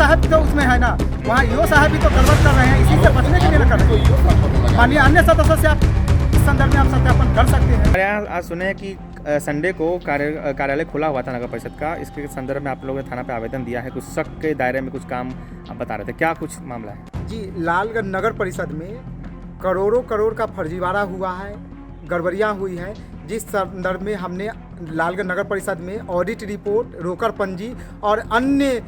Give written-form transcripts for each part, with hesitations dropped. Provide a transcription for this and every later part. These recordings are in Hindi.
साहब तो उसमें है ना, वहाँ ईओ साहब भी तो गड़बड़ कर रहे हैं, इसी से बचने के लिए कर रहे हैं। माननीय अन्य सदस्यों से आप इस संदर्भ में आप सत्यापन कर सकते हैं। हमारे यहाँ आज सुने कि संडे को कार्यालय खुला हुआ था नगर परिषद का, इसके संदर्भ में आप लोगों ने थाना पे आवेदन दिया है, कुछ शक के दायरे में कुछ काम आप बता रहे थे, क्या कुछ मामला है? जी, लालगंज नगर परिषद में करोड़ों करोड़ का फर्जीवाड़ा हुआ है, गड़बड़ियाँ हुई है, जिस संदर्भ में हमने लालगंज नगर परिषद में ऑडिट रिपोर्ट, रोकड़ पंजी और अन्य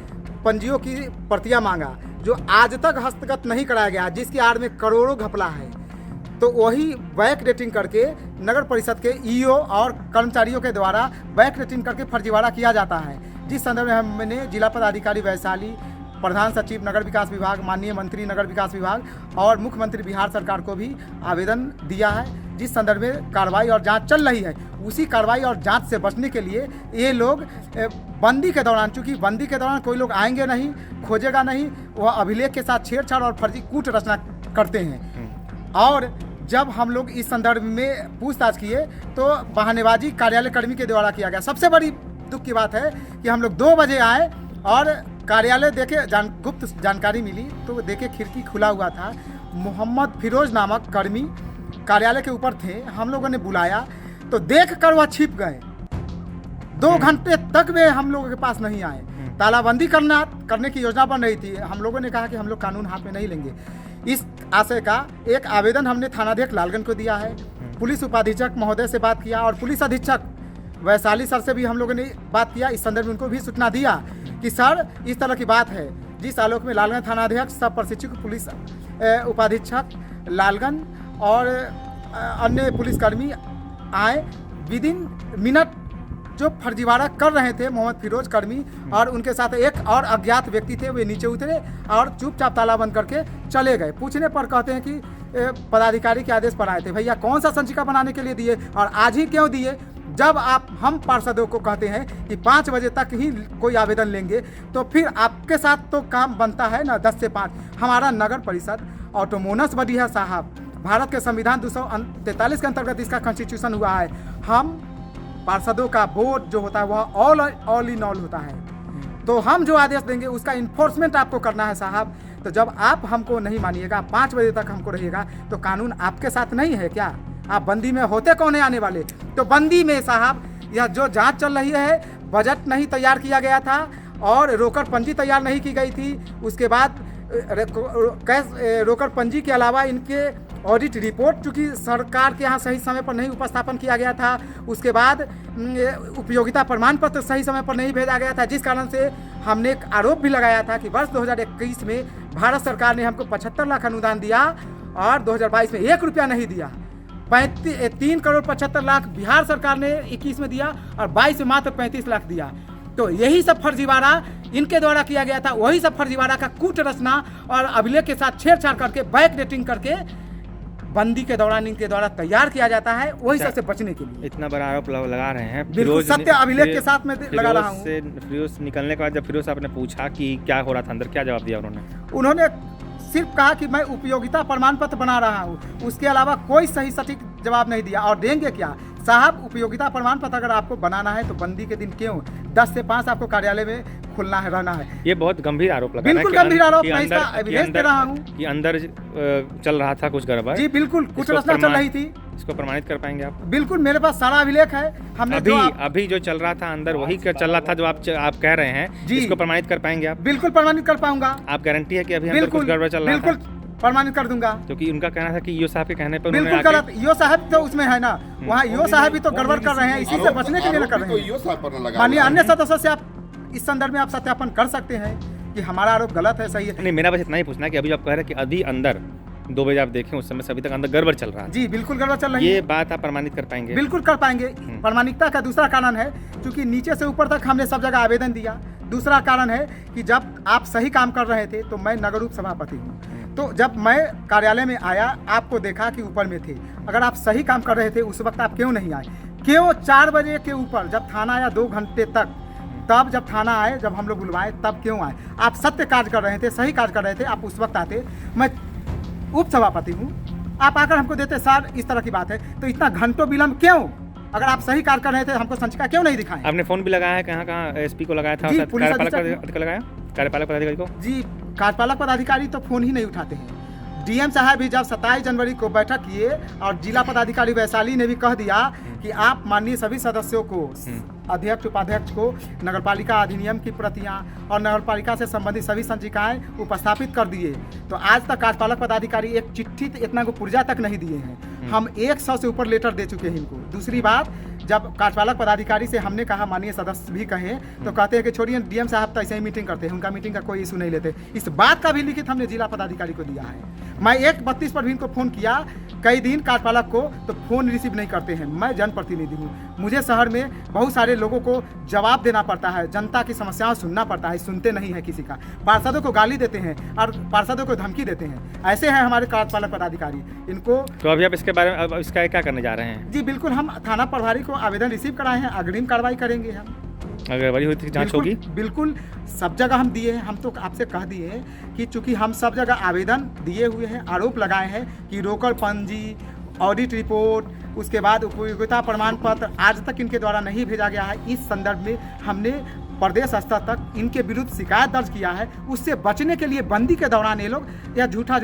पंजियों की प्रतियां मांगा, जो आज तक हस्तगत नहीं कराया गया, जिसकी आड़ में करोड़ों घपला है। तो वही बैक डेटिंग करके नगर परिषद के ईओ और कर्मचारियों के द्वारा बैक डेटिंग करके फर्जीवाड़ा किया जाता है, जिस संदर्भ में हमने जिला पदाधिकारी वैशाली, प्रधान सचिव नगर विकास विभाग, माननीय मंत्री नगर विकास विभाग और मुख्यमंत्री बिहार सरकार को भी आवेदन दिया है, जिस संदर्भ में कार्रवाई और जांच चल रही है। उसी कार्रवाई और जांच से बचने के लिए ये लोग बंदी के दौरान, चूंकि बंदी के दौरान कोई लोग आएंगे नहीं, खोजेगा नहीं, वह अभिलेख के साथ छेड़छाड़ और फर्जी कूट रचना करते हैं। और जब हम लोग इस संदर्भ में पूछताछ किए तो बहानेबाजी कार्यालय कर्मी के द्वारा किया गया। सबसे बड़ी दुख की बात है कि हम लोग 2 बजे आए और कार्यालय देखे गुप्त जानकारी मिली तो देखे खिड़की खुला हुआ था। मोहम्मद फिरोज नामक कर्मी कार्यालय के ऊपर थे, हम लोगों ने बुलाया तो देख कर वह छिप गए। 2 घंटे तक वे हम लोगों के पास नहीं आए। तालाबंदी करने की योजना बन रही थी। हम लोगों ने कहा कि हम लोग कानून हाथ में नहीं लेंगे। इस आशय का एक आवेदन हमने थानाध्यक्ष लालगंज को दिया है, पुलिस उपाधीक्षक महोदय से बात किया और पुलिस अधीक्षक वैशाली सर से भी हम लोगों ने बात किया। इस संदर्भ में उनको भी सूचना दिया कि सर इस तरह की बात है, जिस आलोक में लालगंज थानाध्यक्ष, सब प्रशिक्षित पुलिस उपाधीक्षक लालगंज और अन्य पुलिसकर्मी आए। विदिन मिनट जो फर्जीवाड़ा कर रहे थे मोहम्मद फिरोज कर्मी और उनके साथ एक और अज्ञात व्यक्ति थे, वे नीचे उतरे और चुपचाप ताला बंद करके चले गए। पूछने पर कहते हैं कि पदाधिकारी के आदेश पर आए थे। भैया कौन सा संचिका बनाने के लिए दिए और आज ही क्यों दिए? जब आप हम पार्षदों को कहते हैं कि 5 बजे तक ही कोई आवेदन लेंगे तो फिर आपके साथ तो काम बनता है ना 10 से 5। हमारा नगर परिषद ऑटोनोमस बॉडी है साहब, भारत के संविधान 243 के अंतर्गत इसका कॉन्स्टिट्यूशन हुआ है। हम पार्षदों का वोट जो होता है वह ऑल इन ऑल होता है, तो हम जो आदेश देंगे उसका इन्फोर्समेंट आपको करना है साहब। तो जब आप हमको नहीं मानिएगा, 5 बजे तक हमको रहिएगा, तो कानून आपके साथ नहीं है क्या? आप बंदी में होते कौन है आने वाले? तो बंदी में साहब यह जो जांच चल रही है, बजट नहीं तैयार किया गया था और रोकड़ पंजी तैयार नहीं की गई थी। उसके बाद रोकड़ पंजी के अलावा इनके ऑडिट रिपोर्ट चूँकि सरकार के यहाँ सही समय पर नहीं उपस्थापन किया गया था, उसके बाद उपयोगिता प्रमाण पत्र सही समय पर नहीं भेजा गया था, जिस कारण से हमने एक आरोप भी लगाया था कि वर्ष 2021 में भारत सरकार ने हमको 75 लाख अनुदान दिया और 2022 में 1 रुपया नहीं दिया। 3 करोड़ 75 लाख बिहार सरकार ने 21 में दिया और 22 में मात्र 35 लाख दिया। तो यही सब फर्जीवाड़ा इनके द्वारा किया गया था। वही सब फर्जीवाड़ा का कूट रचना और अभिलेख के साथ छेड़छाड़ करके बैक डेटिंग करके बंदी के दौरान इनके द्वारा तैयार किया जाता है, वही सबसे बचने के लिए। इतना बड़ा आरोप लगा रहे हैं, बिल्कुल सत्य अभिलेख के साथ में लगा रहा हूँ। फिरोज निकलने के बाद जब फिरोज आपने पूछा कि क्या हो रहा था अंदर, क्या जवाब दिया उन्होंने सिर्फ कहा कि मैं उपयोगिता प्रमाण पत्र बना रहा हूँ, उसके अलावा कोई सही सटीक जवाब नहीं दिया। और देंगे क्या साहब? उपयोगिता प्रमाण पत्र अगर आपको बनाना है तो बंदी के दिन क्यों 10 से 5 आपको कार्यालय में खुलना है, रहना है। ये बहुत गंभीर आरोप लगा। बिल्कुल गंभीर आरोप, मैं इसका एविडेंस दे रहा हूँ कि अंदर चल रहा था कुछ गड़बड़। जी बिल्कुल, कुछ रचना चल रही थी। इसको प्रमाणित कर पाएंगे आप? बिल्कुल, मेरे पास सारा अभिलेख है। हमने अभी जो चल रहा था अंदर वही चल रहा था जो आप कह रहे हैं, इसको प्रमाणित कर पाएंगे आप? बिल्कुल प्रमाणित कर पाऊंगा। आप गारंटी है कि अभी अंदर कुछ गड़बड़ चल रहा था? बिल्कुल प्रमाणित कर दूंगा, क्योंकि उनका कहना था कि ईओ साहब के कहने पर बिल्कुल गलत। ईओ साहब तो उसमें है ना, वहाँ ईओ साहब भी तो गड़बड़ कर रहे हैं, इसी से बचने के लिए कर रहे हैं। माननीय अन्य सदस्यों से आप इस संदर्भ में आप सत्यापन कर सकते हैं कि हमारा आरोप गलत है, सही है। नहीं, मेरा बस इतना ही पूछना है कि अभी आप कह रहे हैं कि अभी अंदर 2 बजे आप देखें उस समय से अभी तक अंदर गड़बड़ चल रहा है। जी बिल्कुल गड़बड़ चल रही है। ये बात आप प्रमाणित कर पाएंगे? बिल्कुल कर पाएंगे। प्रामाणिकता का दूसरा कारण है, क्योंकि नीचे से ऊपर तक हमने सब जगह आवेदन दिया। दूसरा कारण है कि जब आप सही काम कर रहे थे तो मैं नगर उप सभापति हूँ, तो जब मैं कार्यालय में आया आपको देखा कि ऊपर में थे। अगर आप सही काम कर रहे थे उस वक्त आप क्यों नहीं आए? क्यों 4 बजे के ऊपर जब थाना आया 2 घंटे तक, तब जब थाना आए, जब हम लोग बुलवाए तब क्यों आए? आप सत्य कार्य कर रहे थे, सही कार्य कर रहे थे, आप उस वक्त आते। मैं उप सभापति हूँ, आप आकर हमको देते सर इस तरह की बात है, तो इतना घंटों विलम्ब क्यों? अगर आप सही कार्य कर रहे थे हमको संचिका क्यों नहीं दिखाएं? आपने फोन भी लगाया है? कहाँ एसपी को लगाया था? पुलिस कार्यपालक को लगाया? कार्यपालक पदाधिकारी को? जी, कार्यपालक पदाधिकारी तो फ़ोन ही नहीं उठाते हैं। डीएम साहब भी जब 27 जनवरी को बैठक किए और जिला पदाधिकारी वैशाली ने भी कह दिया कि आप माननीय सभी सदस्यों को, अध्यक्ष उपाध्यक्ष को नगरपालिका अधिनियम की प्रतियां और नगरपालिका से संबंधित सभी संचिकाएं उपस्थापित कर दिए, तो आज तक कार्यपालक पदाधिकारी एक चिट्ठी इतना को पुर्जा तक नहीं दिए हैं। हम 100 से ऊपर लेटर दे चुके हैं इनको। दूसरी बात, जब कार्यपालक पदाधिकारी से हमने कहा, माननीय सदस्य भी कहें, तो कहते हैं कि छोड़िए, डीएम साहब तो ऐसे ही मीटिंग करते हैं, उनका मीटिंग का कोई इशू नहीं लेते। इस बात का भी लिखित हमने जिला पदाधिकारी को दिया है। मैं 1:32 पर भी इनको फ़ोन किया कई दिन कार्यपालक को, तो फ़ोन रिसीव नहीं करते हैं। मैं जनप्रतिनिधि हूँ, मुझे शहर में बहुत सारे लोगों को जवाब देना पड़ता है, जनता की समस्याओं सुनना पड़ता है, सुनते नहीं है किसी का। पार्षदों को गाली देते हैं और पार्षदों को धमकी देते हैं। ऐसे हैं हमारे कार्यपालक पदाधिकारी। इनको तो अभी आप इसके बारे में, अब इसका क्या करने जा रहे हैं? जी बिल्कुल, हम थाना प्रभारी को आवेदन रिसीव कराए हैं, अग्रिम कार्रवाई करेंगे हम। अगर वही हुई तो जांच बिल्कुल, होगी? बिल्कुल, सब जगह हम दिए हैं। हम तो आपसे कह दिए हैं कि चूंकि हम सब जगह आवेदन दिए हुए हैं, आरोप लगाए हैं कि रोकड़ पंजी, ऑडिट रिपोर्ट, उसके बाद उपयोगिता प्रमाण पत्र आज तक इनके द्वारा नहीं भेजा गया है। इस संदर्भ में हमने प्रदेश स्तर तक इनके विरुद्ध शिकायत दर्ज किया है। उससे बचने के लिए बंदी के दौरान ये लोग या झूठा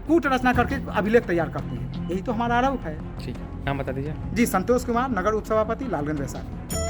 कूट रचना करके अभिलेख तैयार करते हैं। यही तो हमारा आरोप है। ठीक है, नाम बता दीजिए। जी, संतोष कुमार, नगर उप सभापति, लालगंज वैशाली।